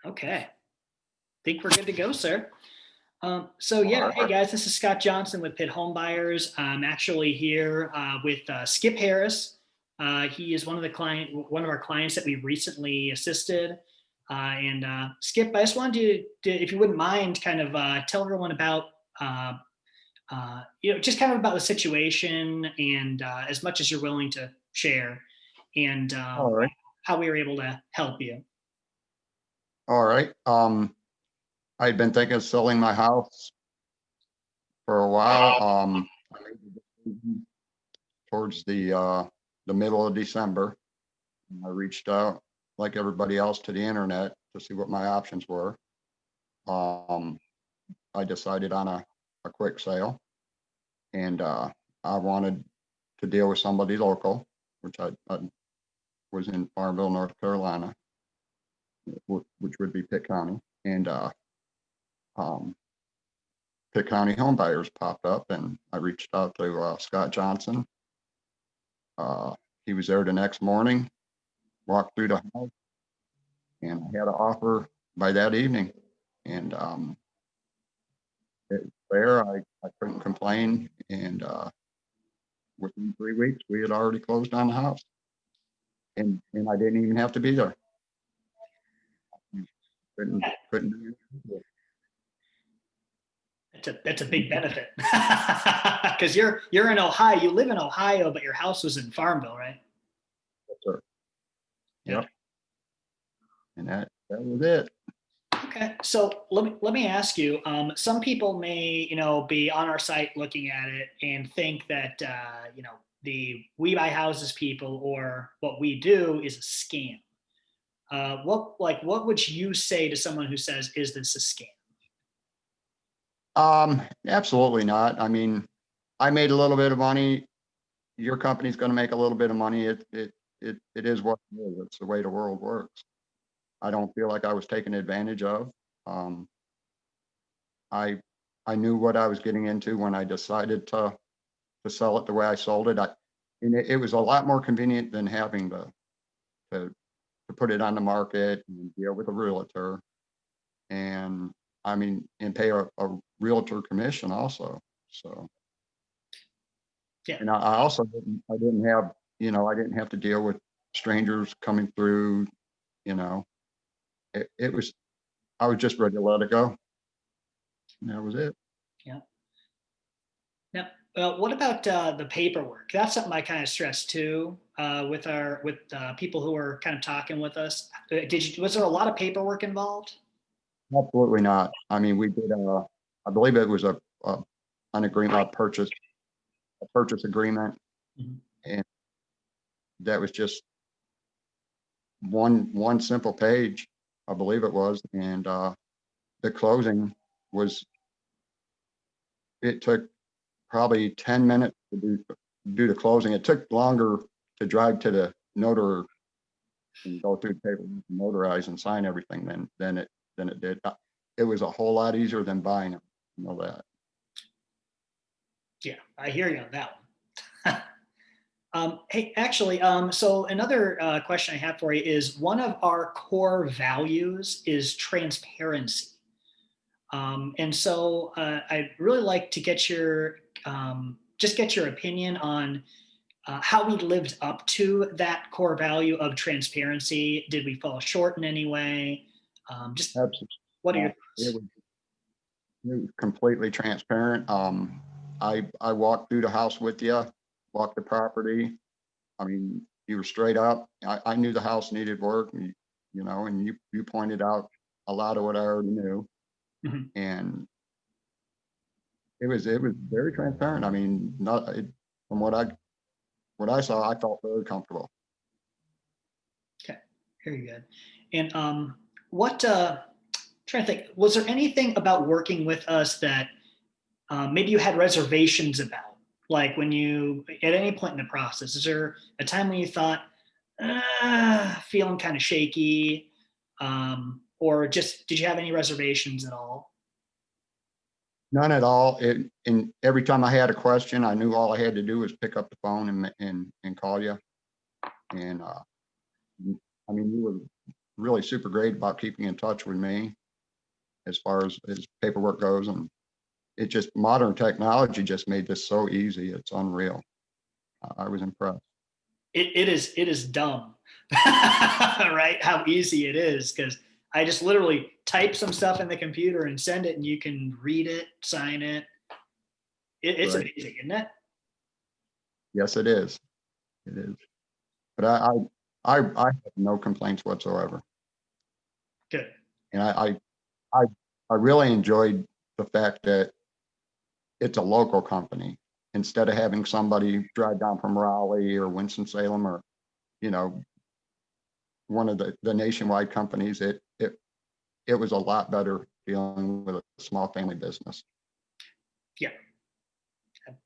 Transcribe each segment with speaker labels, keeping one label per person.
Speaker 1: Okay. Think we're good to go, sir. So
Speaker 2: All
Speaker 1: yeah, hey
Speaker 2: right.
Speaker 1: guys, this is Scott Johnson with Pitt Home Buyers. I'm actually here with Skip Harris. He is one of our clients that we recently assisted. And Skip, I just wanted you to, if you wouldn't mind, kind of tell everyone about, uh, just kind of about the situation and as much as you're willing to share, and
Speaker 2: All right.
Speaker 1: how we were able to help you.
Speaker 2: All right. I'd been thinking of selling my house for a while. I made the decision towards the middle of December. I reached out like everybody else to the internet to see what my options were. Um, I decided on a quick sale, and I wanted to deal with somebody local, which I was in Farmville, North Carolina, which would be Pitt County. And um, Pitt County home buyers popped up, and I reached out to Scott Johnson. Uh, he was there the next morning, walked through the house, and I had an offer by that evening. And it was there. I couldn't complain. And within 3 weeks, we had already closed on the house. And I didn't even have to be there. Couldn't do it.
Speaker 1: That's a big benefit because you're in Ohio. You live in Ohio, but your house was in Farmville, right?
Speaker 2: Yes, sir.
Speaker 1: Yeah.
Speaker 2: Yep. And that was it.
Speaker 1: Okay. So let me ask you. Some people may be on our site looking at it and think that the We Buy Houses people or what we do is a scam. What would you say to someone who says, "Is this a scam?"
Speaker 2: Absolutely not. I mean, I made a little bit of money. Your company's going to make a little bit of money. It is what it is. It's the way the world works. I don't feel like I was taken advantage of. Um, I I knew what I was getting into when I decided to sell it the way I sold it. And it was a lot more convenient than having to to put it on the market and deal with a realtor, and I mean, and pay a realtor commission also. So,
Speaker 1: Yeah.
Speaker 2: and I also I didn't have, I didn't have to deal with strangers coming through, you know, it was, I was just ready to let it go. And that was it.
Speaker 1: Yeah. Now, what about the paperwork? That's something I kind of stress too with people who are kind of talking with us. Was there a lot of paperwork involved?
Speaker 2: Absolutely not. I mean, we did I believe it was a an agreement, a purchase agreement,
Speaker 1: Mhm.
Speaker 2: and that was just one simple page, I believe it was, and the closing was, it took probably 10 minutes to do the closing. It took longer to drive to the notary and go through the paper, notarize and sign everything than it did. It was a whole lot easier than buying them. You know that.
Speaker 1: Yeah, I hear you on that one. Hey, actually, so another question I have for you is one of our core values is transparency. And so I'd really like to get your just get your opinion on how we lived up to that core value of transparency. Did we fall short in any way? Just
Speaker 2: Absolutely.
Speaker 1: what are your
Speaker 2: It
Speaker 1: thoughts?
Speaker 2: was, it was completely transparent. I walked through the house with you, walked the property. I mean, you were straight up. I knew the house needed work, and you pointed out a lot of what I already knew,
Speaker 1: Mhm.
Speaker 2: and it was very transparent. I mean, not it, from what I saw, I felt very comfortable.
Speaker 1: Okay, very good. And what trying to think, was there anything about working with us that maybe you had reservations about? Like when you, at any point in the process, is there a time when you thought, feeling kind of shaky, or just did you have any reservations at all?
Speaker 2: None at all. And every time I had a question, I knew all I had to do was pick up the phone and call you. And I mean, really super great about keeping in touch with me as far as paperwork goes. And it just, modern technology just made this so easy. It's unreal. I was impressed.
Speaker 1: It is dumb, right? How easy it is, because I just literally type some stuff in the computer and send it, and you can read it, sign it. It's
Speaker 2: Right.
Speaker 1: amazing, isn't it?
Speaker 2: Yes, it is. It is. But I have no complaints whatsoever.
Speaker 1: Good.
Speaker 2: And I, I really enjoyed the fact that it's a local company instead of having somebody drive down from Raleigh or Winston-Salem or, you know, one of the nationwide companies. It was a lot better dealing with a small family business.
Speaker 1: Yeah.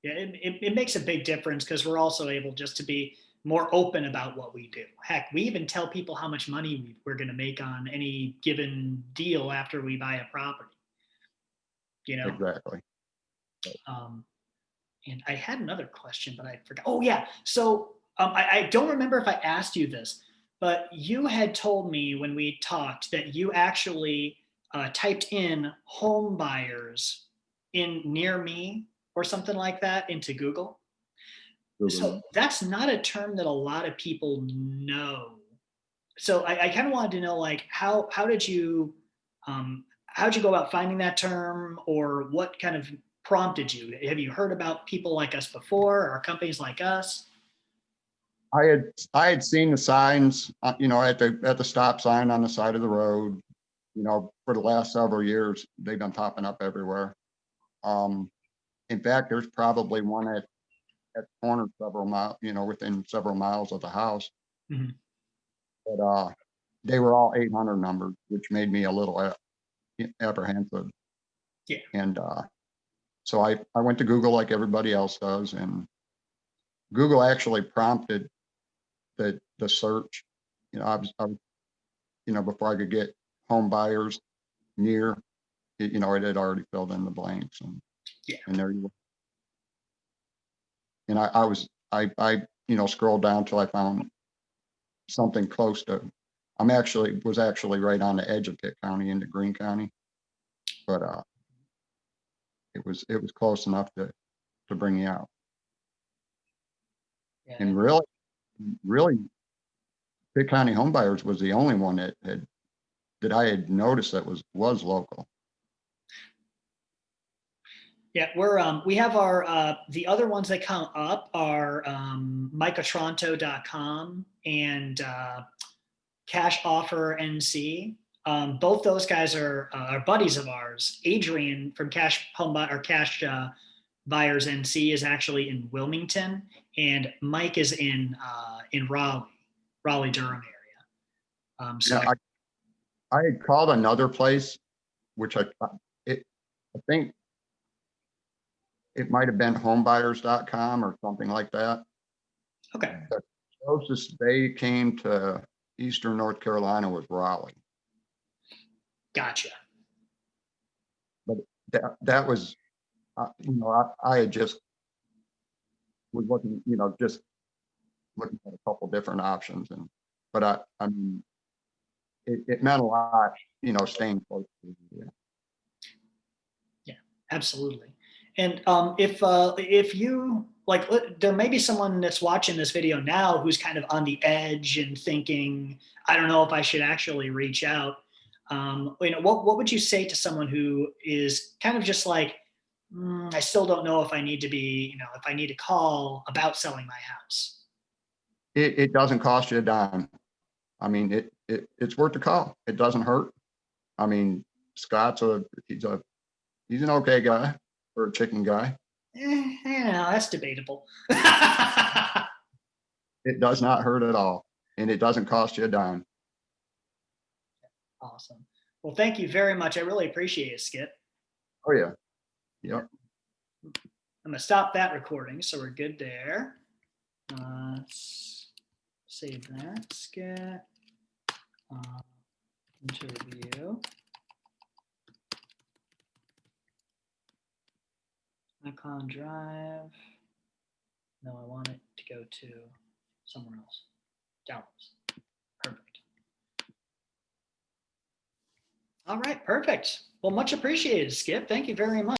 Speaker 1: Yeah, it makes a big difference, because we're also able just to be more open about what we do. Heck, we even tell people how much money we're going to make on any given deal after we buy a property. You know,
Speaker 2: Exactly.
Speaker 1: um, and I had another question, but I forgot. Oh yeah, so I don't remember if I asked you this, but you had told me when we talked that you actually typed in home buyers in near me or something like that into Google. So that's not a term that a lot of people know. So I kind of wanted to know, like, how'd you go about finding that term, or what kind of prompted you? Have you heard about people like us before, or companies like us?
Speaker 2: I had seen the signs, you know, at the stop sign on the side of the road, you know, for the last several years. They've been popping up everywhere. In fact, there's probably one at the corner several miles, you know, within several miles of the house.
Speaker 1: Mhm.
Speaker 2: But they were all 800 numbers, which made me a little apprehensive.
Speaker 1: Yeah.
Speaker 2: And so I went to Google like everybody else does, and Google actually prompted the search. You know, I was, you know, before I could get home buyers near, you know, it had already filled in the blanks,
Speaker 1: Yeah.
Speaker 2: and there you were. And I you know, scrolled down till I found something close to. Was actually right on the edge of Pitt County into Greene County, but it was close enough to bring you out.
Speaker 1: Yeah.
Speaker 2: And really, Pitt County Homebuyers was the only one that I had noticed that was local.
Speaker 1: Yeah, we have our the other ones that come up are micatronto.com and Cash Offer NC. Both those guys are buddies of ours. Adrian from Cash Buyers NC is actually in Wilmington, and Mike is in Raleigh Durham area. So
Speaker 2: Yeah, I had called another place, which I think it might have been homebuyers.com or something like that.
Speaker 1: okay,
Speaker 2: The closest they came to Eastern North Carolina was Raleigh.
Speaker 1: gotcha.
Speaker 2: But that was, you know, I had just was looking, you know, just looking at a couple different options, but I mean, it meant a lot, you know, staying close to you.
Speaker 1: Yeah, absolutely. And if you like, there may be someone that's watching this video now who's kind of on the edge and thinking, I don't know if I should actually reach out. You know, what would you say to someone who is kind of just like, I still don't know if I need to be, you know, if I need to call about selling my house?
Speaker 2: It doesn't cost you a dime. I mean, it's worth the call. It doesn't hurt. I mean, he's an okay guy for a chicken guy.
Speaker 1: Yeah, that's debatable.
Speaker 2: It does not hurt at all, and it doesn't cost you a dime.
Speaker 1: Awesome. Well, thank you very much. I really appreciate it, Skip.
Speaker 2: Oh yeah, yep.
Speaker 1: I'm gonna stop that recording, so we're good there. Let's save that. Skip interview. Icon Drive. No, I want it to go to somewhere else. Downloads. Perfect. All right, perfect. Well, much appreciated, Skip. Thank you very much.